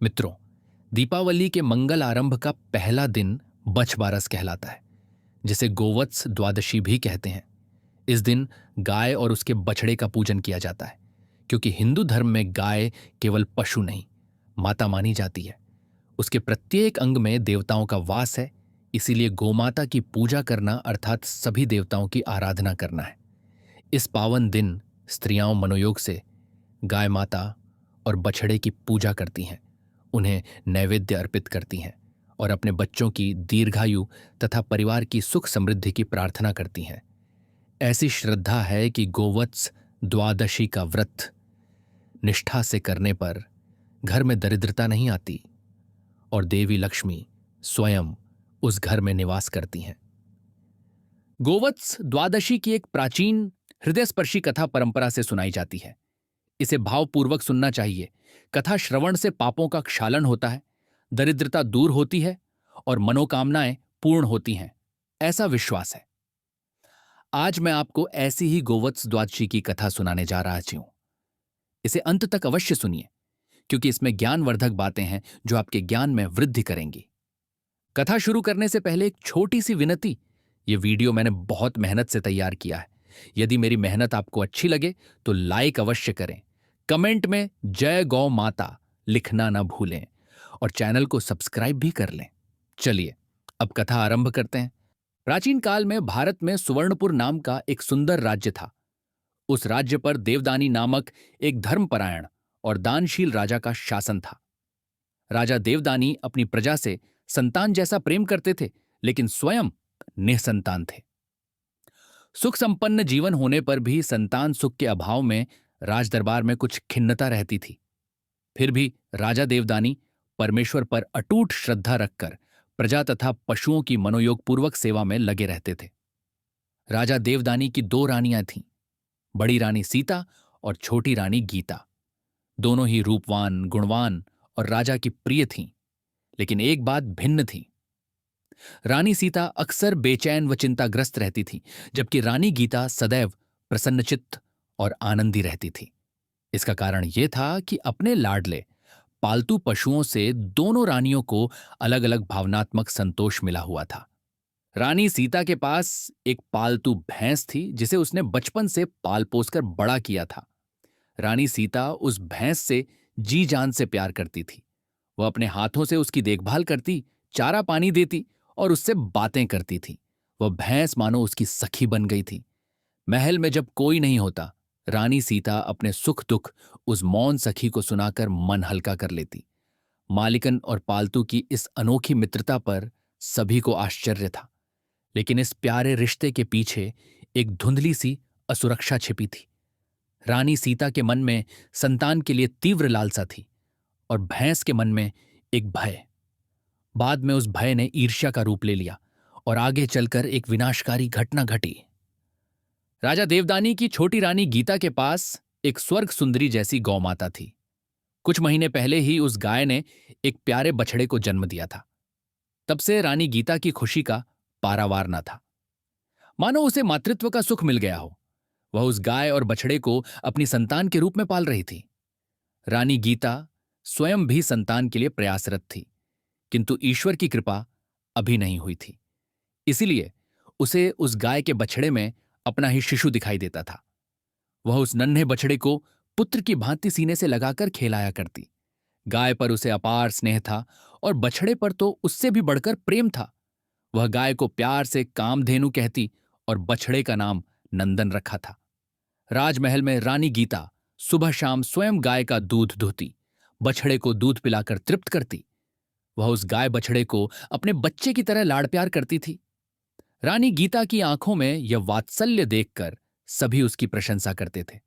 मित्रों, दीपावली के मंगल आरंभ का पहला दिन बछबारस कहलाता है, जिसे गोवत्स द्वादशी भी कहते हैं। इस दिन गाय और उसके बछड़े का पूजन किया जाता है, क्योंकि हिंदू धर्म में गाय केवल पशु नहीं, माता मानी जाती है। उसके प्रत्येक अंग में देवताओं का वास है, इसीलिए गोमाता की पूजा करना अर्थात सभी देवताओं की आराधना करना है। इस पावन दिन स्त्रियां मनोयोग से गाय माता और बछड़े की पूजा करती हैं, उन्हें नैवेद्य अर्पित करती हैं और अपने बच्चों की दीर्घायु तथा परिवार की सुख समृद्धि की प्रार्थना करती हैं। ऐसी श्रद्धा है कि गोवत्स द्वादशी का व्रत निष्ठा से करने पर घर में दरिद्रता नहीं आती और देवी लक्ष्मी स्वयं उस घर में निवास करती हैं। गोवत्स द्वादशी की एक प्राचीन हृदयस्पर्शी कथा परंपरा से सुनाई जाती है। इसे भावपूर्वक सुनना चाहिए। कथा श्रवण से पापों का क्षालन होता है, दरिद्रता दूर होती है और मनोकामनाएं पूर्ण होती हैं, ऐसा विश्वास है। आज मैं आपको ऐसी ही गोवत्स द्वादशी की कथा सुनाने जा रहा हूं। इसे अंत तक अवश्य सुनिए, क्योंकि इसमें ज्ञानवर्धक बातें हैं जो आपके ज्ञान में वृद्धि करेंगी। कथा शुरू करने से पहले एक छोटी सी विनती। यह वीडियो मैंने बहुत मेहनत से तैयार किया है। यदि मेरी मेहनत आपको अच्छी लगे तो लाइक अवश्य करें, कमेंट में जय गौ माता लिखना ना भूलें और चैनल को सब्सक्राइब भी कर लें। चलिए अब कथा आरंभ करते हैं। प्राचीन काल में भारत में सुवर्णपुर नाम का एक सुंदर राज्य था। उस राज्य पर देवदानी नामक एक धर्मपरायण और दानशील राजा का शासन था। राजा देवदानी अपनी प्रजा से संतान जैसा प्रेम करते थे, लेकिन स्वयं निसंतान थे। सुख संपन्न जीवन होने पर भी संतान सुख के अभाव में राजदरबार में कुछ खिन्नता रहती थी। फिर भी राजा देवदानी परमेश्वर पर अटूट श्रद्धा रखकर प्रजा तथा पशुओं की मनोयोगपूर्वक सेवा में लगे रहते थे। राजा देवदानी की दो रानियां थीं, बड़ी रानी सीता और छोटी रानी गीता। दोनों ही रूपवान, गुणवान और राजा की प्रिय थीं, लेकिन एक बात भिन्न थी। रानी सीता अक्सर बेचैन व चिंताग्रस्त रहती थी, जबकि रानी गीता सदैव प्रसन्नचित्त और आनंदी रहती थी। इसका कारण यह था कि अपने लाडले पालतू पशुओं से दोनों रानियों को अलग अलग भावनात्मक संतोष मिला हुआ था। रानी सीता के पास एक पालतू भैंस थी, जिसे उसने बचपन से पाल पोसकर बड़ा किया था। रानी सीता उस भैंस से जी जान से प्यार करती थी। वह अपने हाथों से उसकी देखभाल करती, चारा पानी देती और उससे बातें करती थी। वह भैंस मानो उसकी सखी बन गई थी। महल में जब कोई नहीं होता, रानी सीता अपने सुख दुख उस मौन सखी को सुनाकर मन हल्का कर लेती। मालिकन और पालतू की इस अनोखी मित्रता पर सभी को आश्चर्य था, लेकिन इस प्यारे रिश्ते के पीछे एक धुंधली सी असुरक्षा छिपी थी। रानी सीता के मन में संतान के लिए तीव्र लालसा थी और भैंस के मन में एक भय। बाद में उस भय ने ईर्ष्या का रूप ले लिया और आगे चलकर एक विनाशकारी घटना घटी। राजा देवदानी की छोटी रानी गीता के पास एक स्वर्ग सुंदरी जैसी गौमाता थी। कुछ महीने पहले ही उस गाय ने एक प्यारे बछड़े को जन्म दिया था। तब से रानी गीता की खुशी का पारावार न था, मानो उसे मातृत्व का सुख मिल गया हो। वह उस गाय और बछड़े को अपनी संतान के रूप में पाल रही थी। रानी गीता स्वयं भी संतान के लिए प्रयासरत थी, किंतु ईश्वर की कृपा अभी नहीं हुई थी। इसीलिए उसे उस गाय के बछड़े में अपना ही शिशु दिखाई देता था। वह उस नन्हे बछड़े को पुत्र की भांति सीने से लगाकर खेलाया करती। गाय पर उसे अपार स्नेह था और बछड़े पर तो उससे भी बढ़कर प्रेम था। वह गाय को प्यार से कामधेनु कहती और बछड़े का नाम नंदन रखा था। राजमहल में रानी गीता सुबह शाम स्वयं गाय का दूध दूहती, बछड़े को दूध पिलाकर तृप्त करती। वह उस गाय बछड़े को अपने बच्चे की तरह लाड़ प्यार करती थी। रानी गीता की आंखों में यह वात्सल्य देखकर सभी उसकी प्रशंसा करते थे।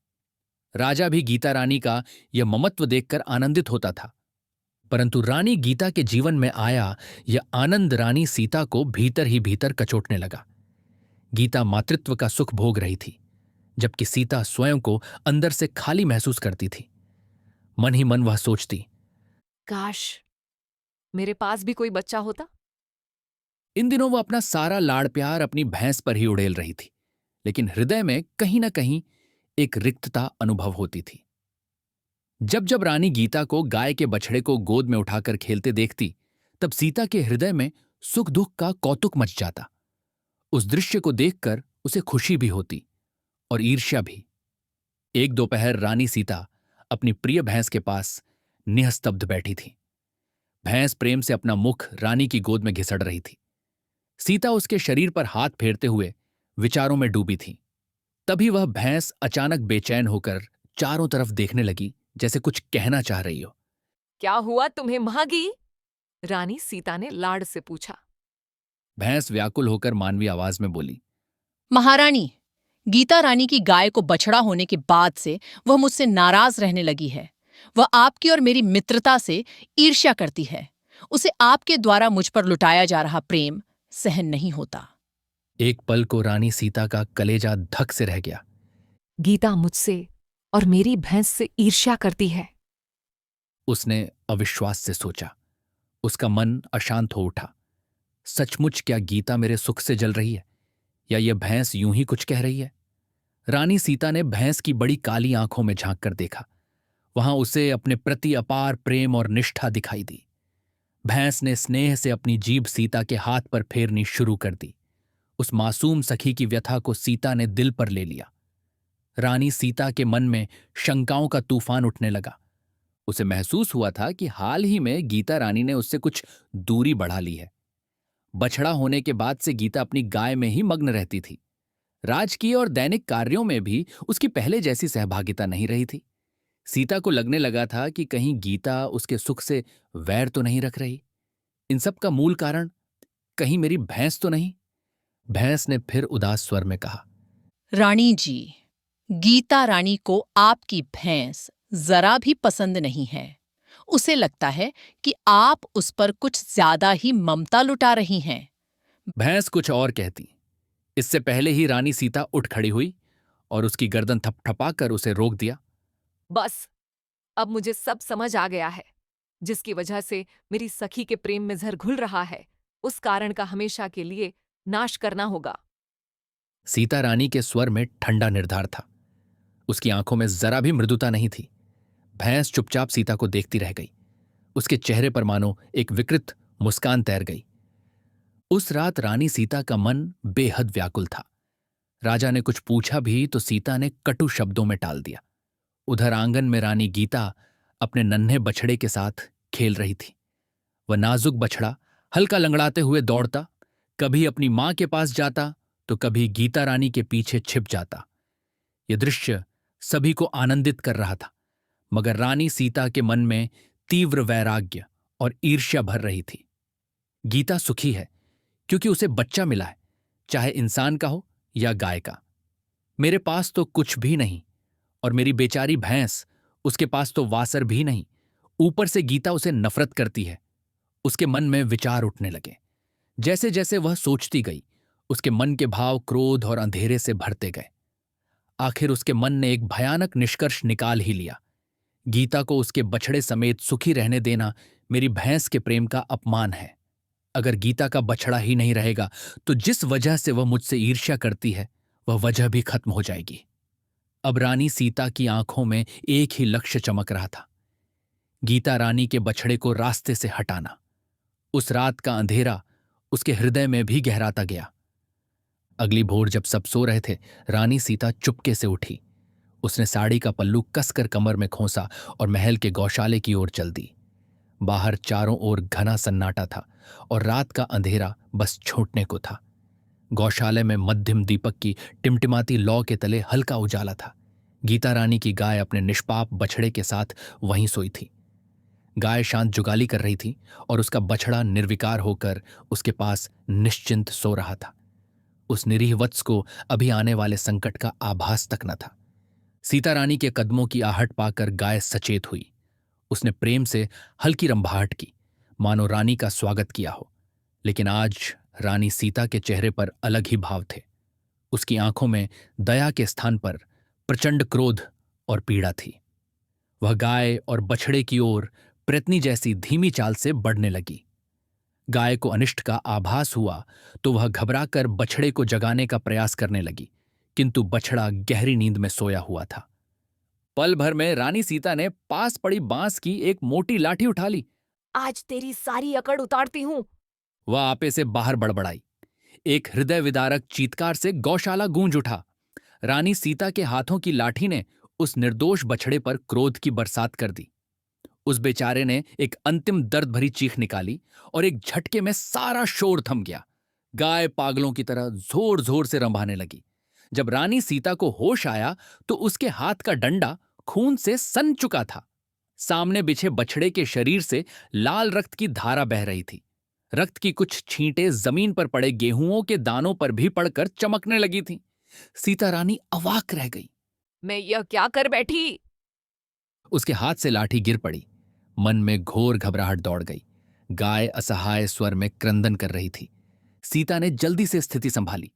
राजा भी गीता रानी का यह ममत्व देखकर आनंदित होता था। परंतु रानी गीता के जीवन में आया यह आनंद रानी सीता को भीतर ही भीतर कचोटने लगा। गीता मातृत्व का सुख भोग रही थी, जबकि सीता स्वयं को अंदर से खाली महसूस करती थी। मन ही मन वह सोचती, काश मेरे पास भी कोई बच्चा होता। इन दिनों वह अपना सारा लाड़ प्यार अपनी भैंस पर ही उड़ेल रही थी, लेकिन हृदय में कहीं ना कहीं एक रिक्तता अनुभव होती थी। जब जब रानी गीता को गाय के बछड़े को गोद में उठाकर खेलते देखती, तब सीता के हृदय में सुख दुख का कौतुक मच जाता। उस दृश्य को देखकर उसे खुशी भी होती और ईर्ष्या भी। एक दोपहर रानी सीता अपनी प्रिय भैंस के पास निःस्तब्ध बैठी थी। भैंस प्रेम से अपना मुख रानी की गोद में घिसड़ रही थी। सीता उसके शरीर पर हाथ फेरते हुए विचारों में डूबी थी। तभी वह भैंस अचानक बेचैन होकर चारों तरफ देखने लगी, जैसे कुछ कहना चाह रही हो। क्या हुआ तुम्हें महागी? रानी सीता ने लाड से पूछा। भैंस व्याकुल होकर मानवीय आवाज में बोली, महारानी, गीता रानी की गाय को बछड़ा होने के बाद से वह मुझसे नाराज रहने लगी है। वह आपकी और मेरी मित्रता से ईर्ष्या करती है। उसे आपके द्वारा मुझ पर लुटाया जा रहा प्रेम सहन नहीं होता। एक पल को रानी सीता का कलेजा धक से रह गया। गीता मुझसे और मेरी भैंस से ईर्ष्या करती है। उसने अविश्वास से सोचा। उसका मन अशांत हो उठा। सचमुच क्या गीता मेरे सुख से जल रही है, या यह भैंस यूं ही कुछ कह रही है? रानी सीता ने भैंस की बड़ी काली आंखों में झांक कर देखा। वहां उसे अपने प्रति अपार प्रेम और निष्ठा दिखाई दी। भैंस ने स्नेह से अपनी जीभ सीता के हाथ पर फेरनी शुरू कर दी। उस मासूम सखी की व्यथा को सीता ने दिल पर ले लिया। रानी सीता के मन में शंकाओं का तूफान उठने लगा। उसे महसूस हुआ था कि हाल ही में गीता रानी ने उससे कुछ दूरी बढ़ा ली है। बछड़ा होने के बाद से गीता अपनी गाय में ही मग्न रहती थी। राजकीय और दैनिक कार्यों में भी उसकी पहले जैसी सहभागिता नहीं रही थी। सीता को लगने लगा था कि कहीं गीता उसके सुख से वैर तो नहीं रख रही। इन सब का मूल कारण कहीं मेरी भैंस तो नहीं? भैंस ने फिर उदास स्वर में कहा, रानी जी, गीता रानी को आपकी भैंस जरा भी पसंद नहीं है। उसे लगता है कि आप उस पर कुछ ज्यादा ही ममता लुटा रही हैं। भैंस कुछ और कहती। इससे पहले ही रानी सीता उठ खड़ी हुई और उसकी गर्दन थपथपाकर उसे रोक दिया। बस, अब मुझे सब समझ आ गया है। जिसकी वजह से मेरी सखी के प्रेम में जहर घुल रहा है, उस कारण का हमेशा के लिए नाश करना होगा। सीता रानी के स्वर में ठंडा निर्धार था। उसकी आंखों में जरा भी मृदुता नहीं थी। भैंस चुपचाप सीता को देखती रह गई। उसके चेहरे पर मानो एक विकृत मुस्कान तैर गई। उस रात रानी सीता का मन बेहद व्याकुल था। राजा ने कुछ पूछा भी तो सीता ने कटु शब्दों में टाल दिया। उधर आंगन में रानी गीता अपने नन्हे बछड़े के साथ खेल रही थी। वह नाजुक बछड़ा हल्का लंगड़ाते हुए दौड़ता, कभी अपनी मां के पास जाता तो कभी गीता रानी के पीछे छिप जाता। यह दृश्य सभी को आनंदित कर रहा था, मगर रानी सीता के मन में तीव्र वैराग्य और ईर्ष्या भर रही थी। गीता सुखी है क्योंकि उसे बच्चा मिला है, चाहे इंसान का हो या गाय का। मेरे पास तो कुछ भी नहीं, और मेरी बेचारी भैंस, उसके पास तो वासर भी नहीं। ऊपर से गीता उसे नफरत करती है। उसके मन में विचार उठने लगे। जैसे जैसे वह सोचती गई, उसके मन के भाव क्रोध और अंधेरे से भरते गए। आखिर उसके मन ने एक भयानक निष्कर्ष निकाल ही लिया। गीता को उसके बछड़े समेत सुखी रहने देना मेरी भैंस के प्रेम का अपमान है। अगर गीता का बछड़ा ही नहीं रहेगा तो जिस वजह से वह मुझसे ईर्ष्या करती है, वह वजह भी खत्म हो जाएगी। अब रानी सीता की आंखों में एक ही लक्ष्य चमक रहा था, गीता रानी के बछड़े को रास्ते से हटाना। उस रात का अंधेरा उसके हृदय में भी गहराता गया। अगली भोर जब सब सो रहे थे, रानी सीता चुपके से उठी। उसने साड़ी का पल्लू कसकर कमर में खोसा और महल के गौशाले की ओर चल दी। बाहर चारों ओर घना सन्नाटा था और रात का अंधेरा बस छूटने को था। गौशाले में मध्यम दीपक की टिमटिमाती लौ के तले हल्का उजाला था। गीता रानी की गाय अपने निष्पाप बछड़े के साथ वहीं सोई थी। गाय शांत जुगाली कर रही थी और उसका बछड़ा निर्विकार होकर उसके पास निश्चिंत सो रहा था। उस निरीह वत्स को अभी आने वाले संकट का आभास तक न था। सीता रानी के कदमों की आहट पाकर गाय सचेत हुई। उसने प्रेम से हल्की रंभाहट की, मानो रानी का स्वागत किया हो। लेकिन आज रानी सीता के चेहरे पर अलग ही भाव थे। उसकी आंखों में दया के स्थान पर प्रचंड क्रोध और पीड़ा थी। वह गाय और बछड़े की ओर प्रयत्नी जैसी धीमी चाल से बढ़ने लगी। गाय को अनिष्ट का आभास हुआ तो वह घबराकर बछड़े को जगाने का प्रयास करने लगी, किंतु बछड़ा गहरी नींद में सोया हुआ था। पल भर में रानी सीता ने पास पड़ी बांस की एक मोटी लाठी उठा ली। आज तेरी सारी अकड़ उतारती हूँ। वह आपे से बाहर बड़बड़ाई। एक हृदय विदारक चीत्कार से गौशाला गूंज उठा। रानी सीता के हाथों की लाठी ने उस निर्दोष बछड़े पर क्रोध की बरसात कर दी। उस बेचारे ने एक अंतिम दर्द भरी चीख निकाली और एक झटके में सारा शोर थम गया। गाय पागलों की तरह जोर जोर से रंभाने लगी। जब रानी सीता को होश आया तो उसके हाथ का डंडा खून से सन चुका था। सामने बिछे बछड़े के शरीर से लाल रक्त की धारा बह रही थी। रक्त की कुछ छींटें जमीन पर पड़े गेहूंओं के दानों पर भी पड़कर चमकने लगी थीं। सीता रानी अवाक रह गई। मैं यह क्या कर बैठी? उसके हाथ से लाठी गिर पड़ी। मन में घोर घबराहट दौड़ गई। गाय असहाय स्वर में क्रंदन कर रही थी। सीता ने जल्दी से स्थिति संभाली।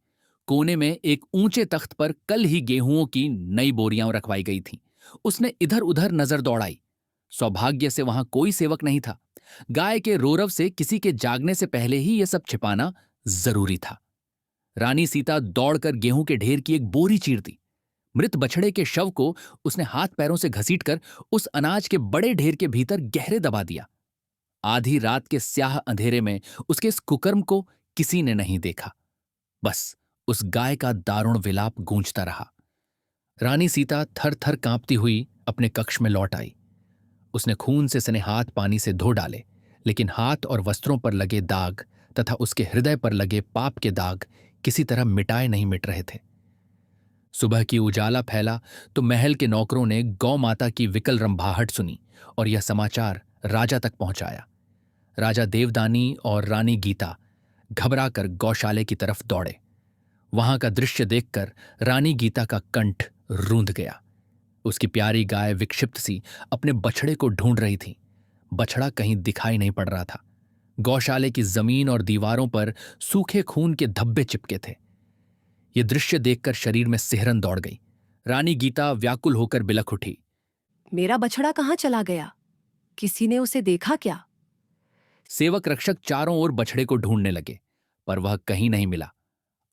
कोने में एक ऊंचे तख्त पर कल ही गेहूंओं की नई बोरियां रखवाई गई थीं। उसने इधर उधर नजर दौड़ाई। सौभाग्य से वहां कोई सेवक नहीं था। गाय के रोरव से किसी के जागने से पहले ही यह सब छिपाना जरूरी था। रानी सीता दौड़कर गेहूं के ढेर की एक बोरी चीर दी। मृत बछड़े के शव को उसने हाथ पैरों से घसीटकर उस अनाज के बड़े ढेर के भीतर गहरे दबा दिया। आधी रात के स्याह अंधेरे में उसके इस कुकर्म को किसी ने नहीं देखा। बस उस गाय का दारुण विलाप गूंजता रहा। रानी सीता थर थर कांपती हुई अपने कक्ष में लौट आई। उसने खून से सने हाथ पानी से धो डाले, लेकिन हाथ और वस्त्रों पर लगे दाग तथा उसके हृदय पर लगे पाप के दाग किसी तरह मिटाए नहीं मिट रहे थे। सुबह की उजाला फैला तो महल के नौकरों ने गौ माता की विकल रंभाहट सुनी और यह समाचार राजा तक पहुंचाया। राजा देवदानी और रानी गीता घबराकर गौशाले की तरफ दौड़े। वहां का दृश्य देखकर रानी गीता का कंठ रूंध गया। उसकी प्यारी गाय विक्षिप्त सी अपने बछड़े को ढूंढ रही थी। बछड़ा कहीं दिखाई नहीं पड़ रहा था। गौशाले की जमीन और दीवारों पर सूखे खून के धब्बे चिपके थे। यह दृश्य देखकर शरीर में सिहरन दौड़ गई। रानी गीता व्याकुल होकर बिलख उठी। मेरा बछड़ा कहाँ चला गया? किसी ने उसे देखा क्या? सेवक रक्षक चारों ओर बछड़े को ढूंढने लगे, पर वह कहीं नहीं मिला।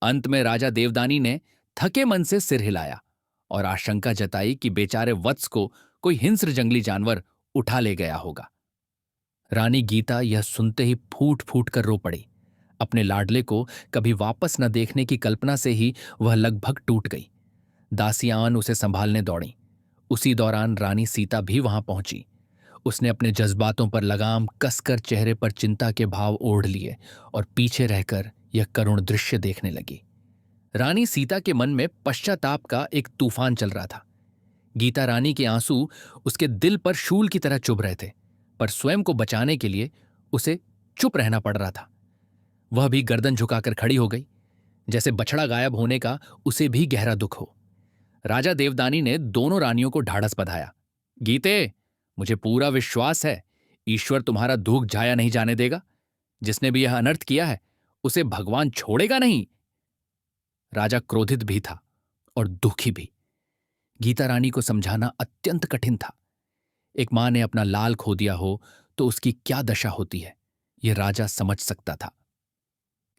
अंत में राजा देवदानी ने थके मन से सिर हिलाया और आशंका जताई कि बेचारे वत्स को कोई हिंस्र जंगली जानवर उठा ले गया होगा। रानी गीता यह सुनते ही फूट फूट कर रो पड़ी। अपने लाडले को कभी वापस न देखने की कल्पना से ही वह लगभग टूट गई। दासियान उसे संभालने दौड़ी। उसी दौरान रानी सीता भी वहां पहुंची। उसने अपने जज्बातों पर लगाम कसकर चेहरे पर चिंता के भाव ओढ़ लिए और पीछे रहकर यह करुण दृश्य देखने लगी। रानी सीता के मन में पश्चाताप का एक तूफान चल रहा था। गीता रानी के आंसू उसके दिल पर शूल की तरह चुभ रहे थे, पर स्वयं को बचाने के लिए उसे चुप रहना पड़ रहा था। वह भी गर्दन झुकाकर खड़ी हो गई, जैसे बछड़ा गायब होने का उसे भी गहरा दुख हो। राजा देवदानी ने दोनों रानियों को ढाढ़स बंधाया। गीते, मुझे पूरा विश्वास है ईश्वर तुम्हारा दुख जाया नहीं जाने देगा। जिसने भी यह अनर्थ किया है उसे भगवान छोड़ेगा नहीं। राजा क्रोधित भी था और दुखी भी। गीता रानी को समझाना अत्यंत कठिन था। एक मां ने अपना लाल खो दिया हो तो उसकी क्या दशा होती है, यह राजा समझ सकता था।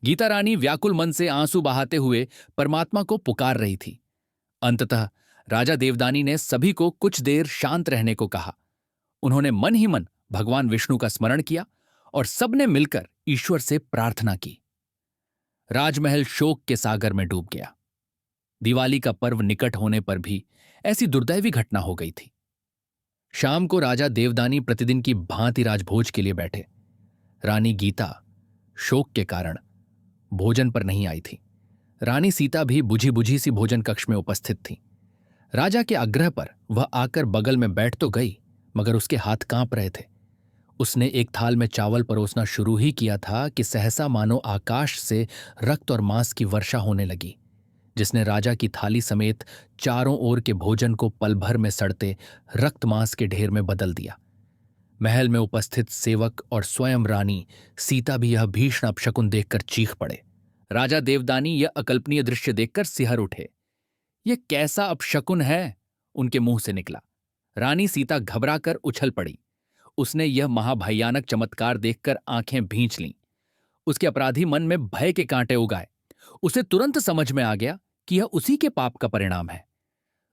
गीता रानी व्याकुल मन से आंसू बहाते हुए परमात्मा को पुकार रही थी। अंततः राजा देवदानी ने सभी को कुछ देर शांत रहने को कहा। उन्होंने मन ही मन भगवान विष्णु का स्मरण किया और सबने मिलकर ईश्वर से प्रार्थना की। राजमहल शोक के सागर में डूब गया। दिवाली का पर्व निकट होने पर भी ऐसी दुर्दैवी घटना हो गई थी। शाम को राजा देवदानी प्रतिदिन की भांति राजभोज के लिए बैठे। रानी गीता शोक के कारण भोजन पर नहीं आई थी। रानी सीता भी बुझी बुझी सी भोजन कक्ष में उपस्थित थी। राजा के आग्रह पर वह आकर बगल में बैठ तो गई, मगर उसके हाथ कांप रहे थे। उसने एक थाल में चावल परोसना शुरू ही किया था कि सहसा मानो आकाश से रक्त और मांस की वर्षा होने लगी, जिसने राजा की थाली समेत चारों ओर के भोजन को पल भर में सड़ते रक्त मांस के ढेर में बदल दिया। महल में उपस्थित सेवक और स्वयं रानी सीता भी यह भीषण अपशकुन देखकर चीख पड़े। राजा देवदानी यह अकल्पनीय दृश्य देखकर सिहर उठे। यह कैसा अपशकुन है, उनके मुंह से निकला। रानी सीता घबराकर उछल पड़ी। उसने यह महाभयानक चमत्कार देखकर आंखें भींच लीं। उसके अपराधी मन में भय के कांटे उगाए। उसे तुरंत समझ में आ गया कि यह उसी के पाप का परिणाम है।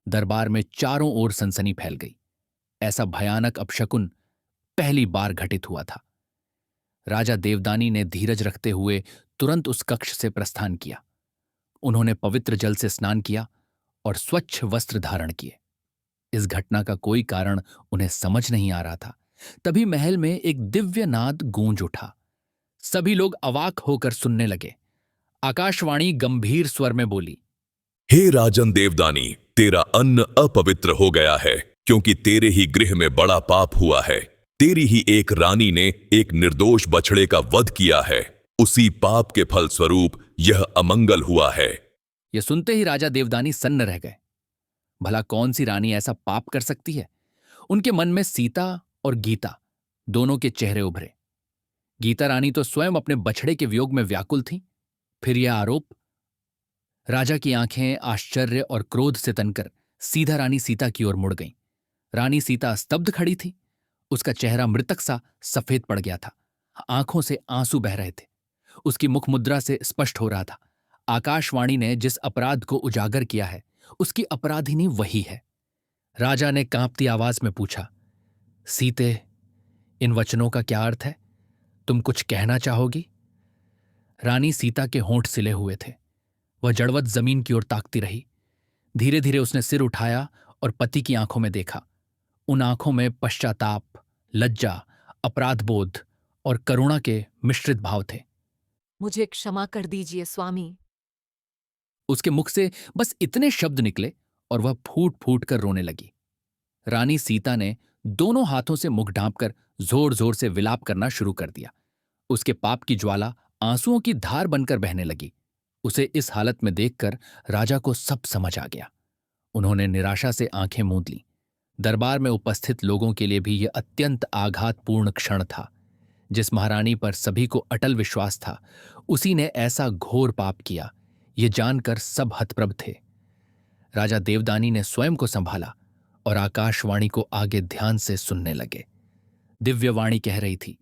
दरबार में चारों ओर सनसनी फैल गई। ऐसा भयानक अपशकुन पहली बार घटित हुआ था। राजा देवदानी ने धीरज रखते हुए तुरंत उस कक्ष से प्रस्थान किया। उन्होंने पवित्र जल से स्नान किया और स्वच्छ वस्त्र धारण किए। इस घटना का कोई कारण उन्हें समझ नहीं आ रहा था। तभी महल में एक दिव्य नाद गूंज उठा। सभी लोग अवाक होकर सुनने लगे। आकाशवाणी गंभीर स्वर में बोली, हे राजन देवदानी, तेरा अन्न अपवित्र हो गया है, क्योंकि तेरे ही गृह में बड़ा पाप हुआ है। तेरी ही एक रानी ने एक निर्दोष बछड़े का वध किया है। उसी पाप के फल स्वरूप यह अमंगल हुआ है। यह सुनते ही राजा देवदानी सन्न रह गए। भला कौन सी रानी ऐसा पाप कर सकती है? उनके मन में सीता और गीता दोनों के चेहरे उभरे। गीता रानी तो स्वयं अपने बछड़े के वियोग में व्याकुल थी। फिर यह आरोप। राजा की आंखें आश्चर्य और क्रोध से तनकर सीधा रानी सीता की ओर मुड़ गईं। रानी सीता स्तब्ध खड़ी थी। उसका चेहरा मृतक सा सफेद पड़ गया था। आंखों से आंसू बह रहे थे। उसकी मुख मुद्रा से स्पष्ट हो रहा था, आकाशवाणी ने जिस अपराध को उजागर किया है उसकी अपराधिनी वही है। राजा ने कांपती आवाज में पूछा, सीते, इन वचनों का क्या अर्थ है? तुम कुछ कहना चाहोगी? रानी सीता के होंठ सिले हुए थे। वह जड़वत जमीन की ओर ताकती रही। धीरे धीरे उसने सिर उठाया और पति की आंखों में देखा। उन आंखों में पश्चाताप, लज्जा, अपराधबोध और करुणा के मिश्रित भाव थे। मुझे क्षमा कर दीजिए स्वामी। उसके मुख से बस इतने शब्द निकले और वह फूट फूट कर रोने लगी। रानी सीता ने दोनों हाथों से मुख ढांपकर जोर जोर से विलाप करना शुरू कर दिया। उसके पाप की ज्वाला आंसुओं की धार बनकर बहने लगी। उसे इस हालत में देखकर राजा को सब समझ आ गया। उन्होंने निराशा से आंखें मूंद लीं। दरबार में उपस्थित लोगों के लिए भी यह अत्यंत आघातपूर्ण क्षण था। जिस महारानी पर सभी को अटल विश्वास था, उसी ने ऐसा घोर पाप किया, ये जानकर सब हतप्रभ थे। राजा देवदानी ने स्वयं को संभाला और आकाशवाणी को आगे ध्यान से सुनने लगे। दिव्यवाणी कह रही थी,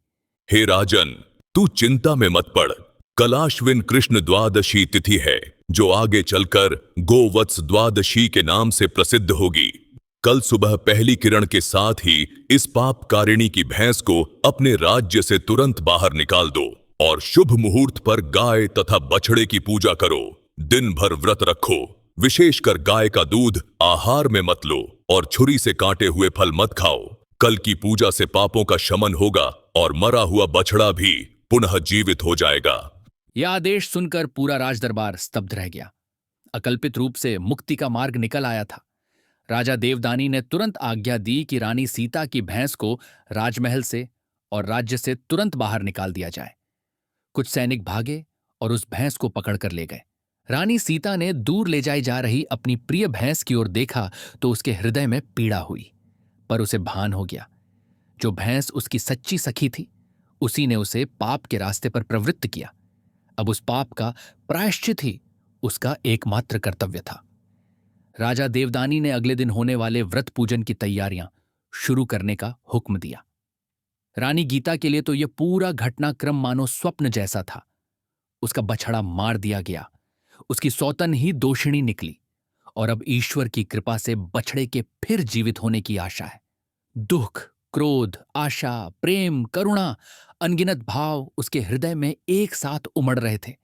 हे राजन, तू चिंता में मत पड़। कलाश्विन कृष्ण द्वादशी तिथि है, जो आगे चलकर गोवत्स द्वादशी के नाम से प्रसिद्ध होगी। कल सुबह पहली किरण के साथ ही इस पापकारिणी की भैंस को अपने राज्य से तुरंत बाहर निकाल दो और शुभ मुहूर्त पर गाय तथा बछड़े की पूजा करो। दिन भर व्रत रखो। विशेषकर गाय का दूध आहार में मत लो और छुरी से काटे हुए फल मत खाओ। कल की पूजा से पापों का शमन होगा और मरा हुआ बछड़ा भी पुनः जीवित हो जाएगा। यह आदेश सुनकर पूरा राजदरबार स्तब्ध रह गया। अकल्पित रूप से मुक्ति का मार्ग निकल आया था। राजा देवदानी ने तुरंत आज्ञा दी कि रानी सीता की भैंस को राजमहल से और राज्य से तुरंत बाहर निकाल दिया जाए। कुछ सैनिक भागे और उस भैंस को पकड़कर ले गए। रानी सीता ने दूर ले जाई जा रही अपनी प्रिय भैंस की ओर देखा तो उसके हृदय में पीड़ा हुई, पर उसे भान हो गया। जो भैंस उसकी सच्ची सखी थी, उसी ने उसे पाप के रास्ते पर प्रवृत्त किया। अब उस पाप का प्रायश्चित ही उसका एकमात्र कर्तव्य था। राजा देवदानी ने अगले दिन होने वाले व्रत पूजन की तैयारियां शुरू करने का हुक्म दिया। रानी गीता के लिए तो यह पूरा घटनाक्रम मानो स्वप्न जैसा था। उसका बछड़ा मार दिया गया, उसकी सौतन ही दोषिणी निकली और अब ईश्वर की कृपा से बछड़े के फिर जीवित होने की आशा है। दुख, क्रोध, आशा, प्रेम, करुणा, अनगिनत भाव उसके हृदय में एक साथ उमड़ रहे थे।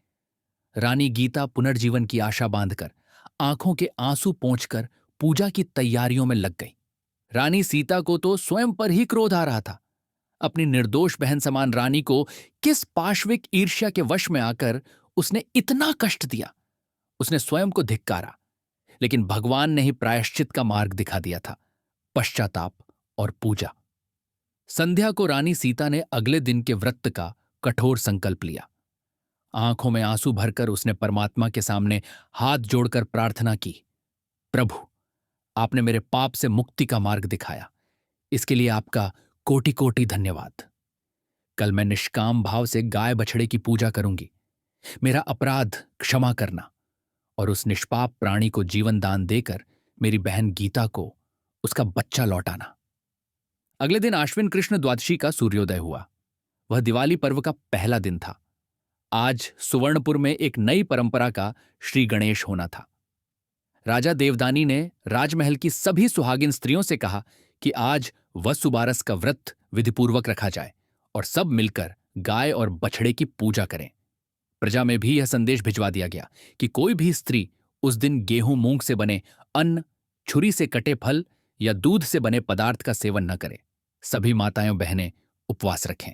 रानी गीता पुनर्जीवन की आशा बांधकर आंखों के आंसू पोंछकर पूजा की तैयारियों में लग गई। रानी सीता को तो स्वयं पर ही क्रोध आ रहा था। अपनी निर्दोष बहन समान रानी को किस पाश्विक ईर्ष्या के वश में आकर उसने इतना कष्ट दिया। उसने स्वयं को धिक्कारा, लेकिन भगवान ने ही प्रायश्चित का मार्ग दिखा दिया था, पश्चाताप और पूजा। संध्या को रानी सीता ने अगले दिन के व्रत का कठोर संकल्प लिया। आंखों में आंसू भरकर उसने परमात्मा के सामने हाथ जोड़कर प्रार्थना की, प्रभु, आपने मेरे पाप से मुक्ति का मार्ग दिखाया, इसके लिए आपका कोटि कोटि धन्यवाद। कल मैं निष्काम भाव से गाय बछड़े की पूजा करूंगी। मेरा अपराध क्षमा करना और उस निष्पाप प्राणी को जीवन दान देकर मेरी बहन गीता को उसका बच्चा लौटाना। अगले दिन आश्विन कृष्ण द्वादशी का सूर्योदय हुआ। वह दिवाली पर्व का पहला दिन था। आज सुवर्णपुर में एक नई परंपरा का श्री गणेश होना था। राजा देवदानी ने राजमहल की सभी सुहागिन स्त्रियों से कहा कि आज वसुबारस का व्रत विधिपूर्वक रखा जाए और सब मिलकर गाय और बछड़े की पूजा करें। प्रजा में भी यह संदेश भिजवा दिया गया कि कोई भी स्त्री उस दिन गेहूं मूंग से बने अन्न, छुरी से कटे फल या दूध से बने पदार्थ का सेवन न करे। सभी माताएं बहनें उपवास रखें।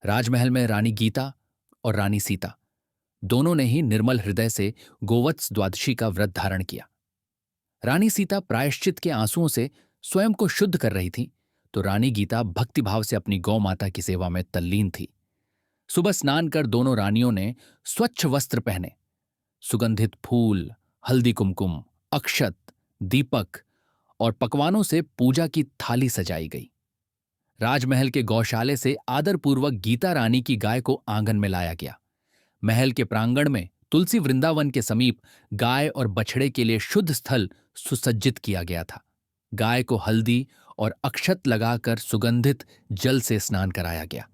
राजमहल में रानी गीता और रानी सीता दोनों ने ही निर्मल हृदय से गोवत्स द्वादशी का व्रत धारण किया। रानी सीता प्रायश्चित के आंसुओं से स्वयं को शुद्ध कर रही थी, तो रानी गीता भक्तिभाव से अपनी गौ माता की सेवा में तल्लीन थी। सुबह स्नान कर दोनों रानियों ने स्वच्छ वस्त्र पहने, सुगंधित फूल, हल्दी कुमकुम, अक्षत, दीपक और पकवानों से पूजा की थाली सजाई गई। राजमहल के गौशाले से आदरपूर्वक गीता रानी की गाय को आंगन में लाया गया। महल के प्रांगण में तुलसी वृंदावन के समीप गाय और बछड़े के लिए शुद्ध स्थल सुसज्जित किया गया था। गाय को हल्दी और अक्षत लगाकर सुगंधित जल से स्नान कराया गया।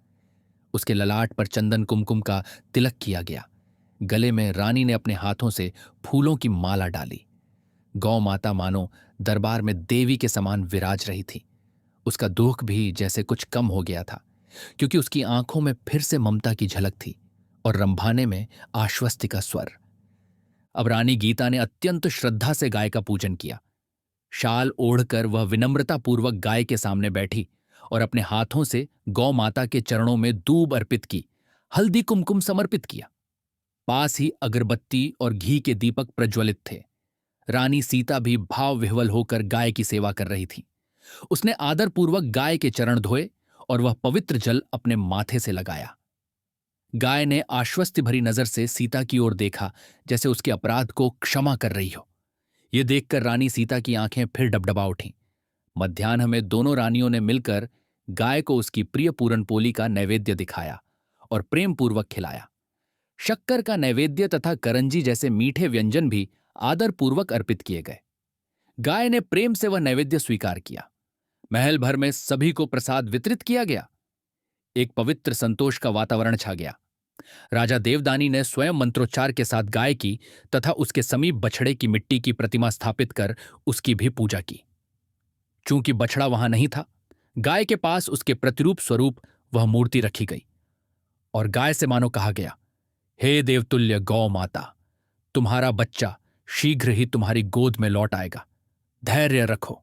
उसके ललाट पर चंदन कुमकुम का तिलक किया गया। गले में रानी ने अपने हाथों से फूलों की माला डाली। गौ माता मानो दरबार में देवी के समान विराज रही थी। उसका दुख भी जैसे कुछ कम हो गया था, क्योंकि उसकी आंखों में फिर से ममता की झलक थी और रंभाने में आश्वस्ति का स्वर। अब रानी गीता ने अत्यंत श्रद्धा से गाय का पूजन किया। शाल ओढ़कर वह विनम्रतापूर्वक गाय के सामने बैठी और अपने हाथों से गौ माता के चरणों में दूब अर्पित की, हल्दी कुमकुम समर्पित किया। पास ही अगरबत्ती और घी के दीपक प्रज्वलित थे। रानी सीता भी भाव विह्वल होकर गाय की सेवा कर रही थी। उसने आदरपूर्वक गाय के चरण धोए और वह पवित्र जल अपने माथे से लगाया। गाय ने आश्वस्ति भरी नजर से सीता की ओर देखा, जैसे उसके अपराध को क्षमा कर रही हो। यह देखकर रानी सीता की आंखें फिर डबडबा उठीं। मध्याह्न में दोनों रानियों ने मिलकर गाय को उसकी प्रिय पूरनपोली का नैवेद्य दिखाया और प्रेमपूर्वक खिलाया। शक्कर का नैवेद्य तथा करंजी जैसे मीठे व्यंजन भी आदरपूर्वक अर्पित किए गए। गाय ने प्रेम से वह नैवेद्य स्वीकार किया। महल भर में सभी को प्रसाद वितरित किया गया। एक पवित्र संतोष का वातावरण छा गया। राजा देवदानी ने स्वयं मंत्रोच्चार के साथ गाय की तथा उसके समीप बछड़े की मिट्टी की प्रतिमा स्थापित कर उसकी भी पूजा की। चूंकि बछड़ा वहां नहीं था, गाय के पास उसके प्रतिरूप स्वरूप वह मूर्ति रखी गई और गाय से मानो कहा गया, हे देवतुल्य गौ माता, तुम्हारा बच्चा शीघ्र ही तुम्हारी गोद में लौट आएगा, धैर्य रखो।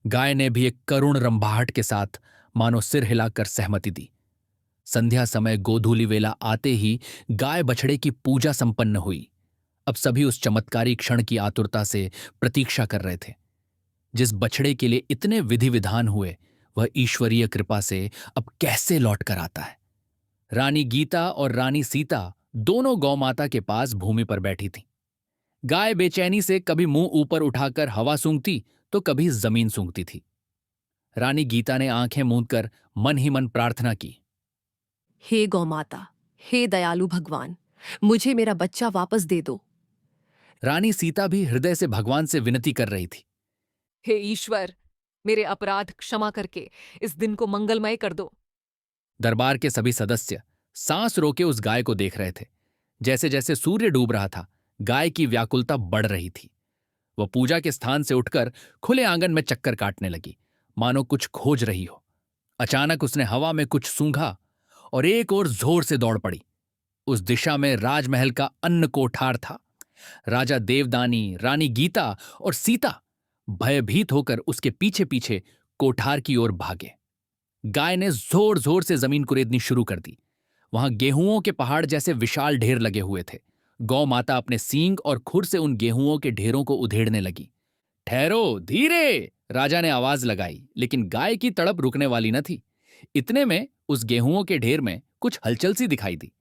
गाय ने भी एक करुण रंभाहट के साथ मानो सिर हिलाकर सहमति दी। संध्या समय गोधूली वेला आते ही गाय बछड़े की पूजा संपन्न हुई। अब सभी उस चमत्कारी क्षण की आतुरता से प्रतीक्षा कर रहे थे। जिस बछड़े के लिए इतने विधि विधान हुए, वह ईश्वरीय कृपा से अब कैसे लौट कर आता है। रानी गीता और रानी सीता दोनों गौ माता के पास भूमि पर बैठी थीं। गाय बेचैनी से कभी मुंह ऊपर उठाकर हवा सूंघती तो कभी जमीन सूंघती थी। रानी गीता ने आंखें मूंदकर मन ही मन प्रार्थना की, हे गौ माता, हे दयालु भगवान, मुझे मेरा बच्चा वापस दे दो। रानी सीता भी हृदय से भगवान से विनती कर रही थी, हे ईश्वर, मेरे अपराध क्षमा करके इस दिन को मंगलमय कर दो। दरबार के सभी सदस्य सांस रोके उस गाय को देख रहे थे। जैसे जैसे सूर्य डूब रहा था, गाय की व्याकुलता बढ़ रही थी। वह पूजा के स्थान से उठकर खुले आंगन में चक्कर काटने लगी, मानो कुछ खोज रही हो। अचानक उसने हवा में कुछ सूंघा और एक ओर जोर से दौड़ पड़ी। उस दिशा में राजमहल का अन्न कोठार था। राजा देवदानी, रानी गीता और सीता भयभीत होकर उसके पीछे पीछे कोठार की ओर भागे। गाय ने जोर जोर से जमीन कुरेदनी शुरू कर दी। वहां गेहूंओं के पहाड़ जैसे विशाल ढेर लगे हुए थे। गौ माता अपने सींग और खुर से उन गेहूंओं के ढेरों को उधेड़ने लगी। ठहरो, धीरे, राजा ने आवाज लगाई, लेकिन गाय की तड़प रुकने वाली न थी। इतने में उस गेहूंओं के ढेर में कुछ हलचल सी दिखाई दी।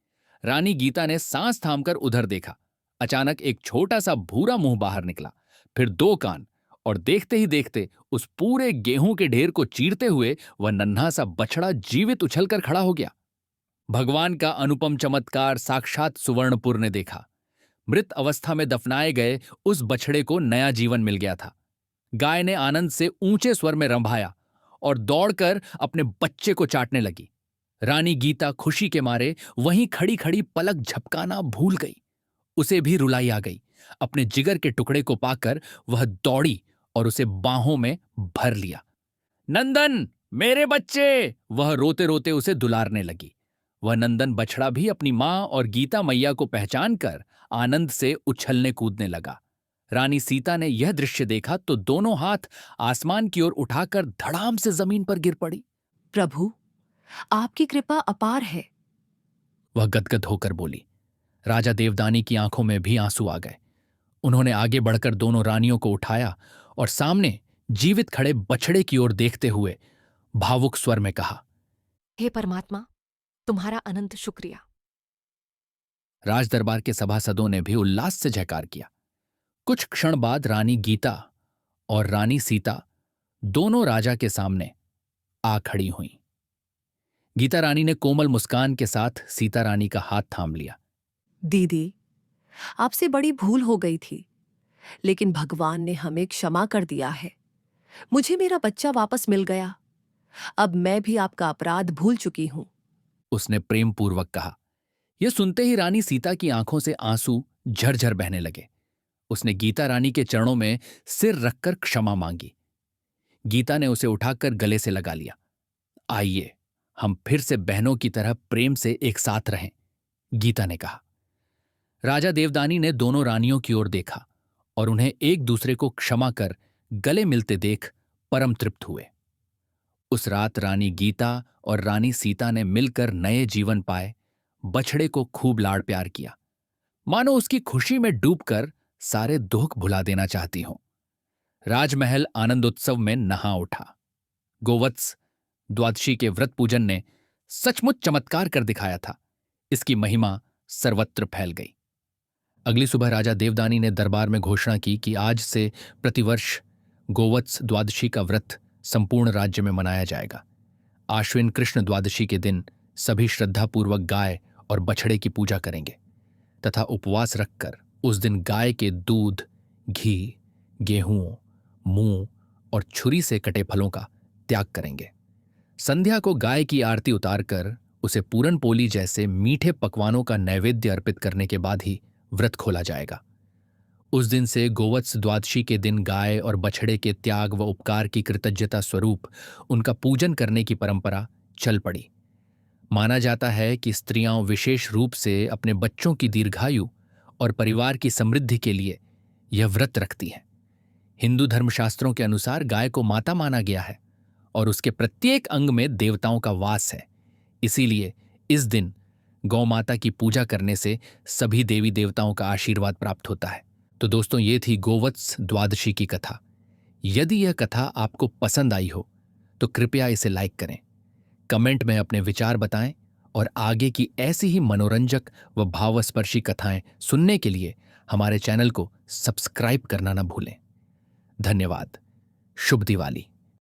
रानी गीता ने सांस थामकर उधर देखा। अचानक एक छोटा सा भूरा मुंह बाहर निकला, फिर दो कान, और देखते ही देखते उस पूरे गेहूं के ढेर को चीरते हुए वह नन्हा सा बछड़ा जीवित उछलकर खड़ा हो गया। भगवान का अनुपम चमत्कार साक्षात सुवर्णपुर ने देखा। मृत अवस्था में दफनाए गए उस बछड़े को नया जीवन मिल गया था। गाय ने आनंद से ऊंचे स्वर में रंभाया और दौड़कर अपने बच्चे को चाटने लगी। रानी गीता खुशी के मारे वहीं खड़ी खड़ी पलक झपकाना भूल गई। उसे भी रुलाई आ गई अपने जिगर के टुकड़े को पाकर वह दौड़ी और उसे बाहों में भर लिया। नंदन, मेरे बच्चे! वह रोते रोते उसे दुलारने लगी। वह नंदन बछड़ा भी अपनी मां और गीता मैया को पहचान कर आनंद से उछलने कूदने लगा। रानी सीता ने यह दृश्य देखा तो दोनों हाथ आसमान की ओर उठाकर धड़ाम से जमीन पर गिर पड़ी। प्रभु, आपकी कृपा अपार है। वह गदगद होकर बोली। राजा देवदानी की आंखों में भी आंसू आ गए। उन्होंने आगे बढ़कर दोनों रानियों को उठाया और सामने जीवित खड़े बछड़े की ओर देखते हुए भावुक स्वर में कहा, हे परमात्मा, तुम्हारा अनंत शुक्रिया। राजदरबार के सभासदों ने भी उल्लास से जयकार किया। कुछ क्षण बाद रानी गीता और रानी सीता दोनों राजा के सामने आ खड़ी हुईं। गीता रानी ने कोमल मुस्कान के साथ सीता रानी का हाथ थाम लिया। दीदी, आपसे बड़ी भूल हो गई थी, लेकिन भगवान ने हमें क्षमा कर दिया है। मुझे मेरा बच्चा वापस मिल गया। अब मैं भी आपका अपराध भूल चुकी हूं। उसने प्रेम पूर्वक कहा। यह सुनते ही रानी सीता की आंखों से आंसू झरझर बहने लगे। उसने गीता रानी के चरणों में सिर रखकर क्षमा मांगी। गीता ने उसे उठाकर गले से लगा लिया। आइए, हम फिर से बहनों की तरह प्रेम से एक साथ रहें, गीता ने कहा। राजा देवदानी ने दोनों रानियों की ओर देखा और उन्हें एक दूसरे को क्षमा कर गले मिलते देख परम तृप्त हुए। उस रात रानी गीता और रानी सीता ने मिलकर नए जीवन पाए, बछड़े को खूब लाड़ प्यार किया, मानो उसकी खुशी में डूबकर सारे दुख भुला देना चाहती हों। राजमहल आनंदोत्सव में नहा उठा। गोवत्स द्वादशी के व्रत पूजन ने सचमुच चमत्कार कर दिखाया था। इसकी महिमा सर्वत्र फैल गई। अगली सुबह राजा देवदानी ने दरबार में घोषणा की कि आज से प्रतिवर्ष गोवत्स द्वादशी का व्रत संपूर्ण राज्य में मनाया जाएगा। आश्विन कृष्ण द्वादशी के दिन सभी श्रद्धापूर्वक गाय और बछड़े की पूजा करेंगे तथा उपवास रखकर उस दिन गाय के दूध, घी, गेहूं, मूंग और छुरी से कटे फलों का त्याग करेंगे। संध्या को गाय की आरती उतारकर उसे पूरन पोली जैसे मीठे पकवानों का नैवेद्य अर्पित करने के बाद ही व्रत खोला जाएगा। उस दिन से गोवत्स द्वादशी के दिन गाय और बछड़े के त्याग व उपकार की कृतज्ञता स्वरूप उनका पूजन करने की परंपरा चल पड़ी। माना जाता है कि स्त्रियां विशेष रूप से अपने बच्चों की दीर्घायु और परिवार की समृद्धि के लिए यह व्रत रखती हैं। हिंदू धर्मशास्त्रों के अनुसार गाय को माता माना गया है और उसके प्रत्येक अंग में देवताओं का वास है। इसीलिए इस दिन गौ माता की पूजा करने से सभी देवी देवताओं का आशीर्वाद प्राप्त होता है। तो दोस्तों, ये थी गोवत्स द्वादशी की कथा। यदि यह कथा आपको पसंद आई हो तो कृपया इसे लाइक करें, कमेंट में अपने विचार बताएं और आगे की ऐसी ही मनोरंजक व भावस्पर्शी कथाएं सुनने के लिए हमारे चैनल को सब्सक्राइब करना न भूलें। धन्यवाद। शुभ दिवाली।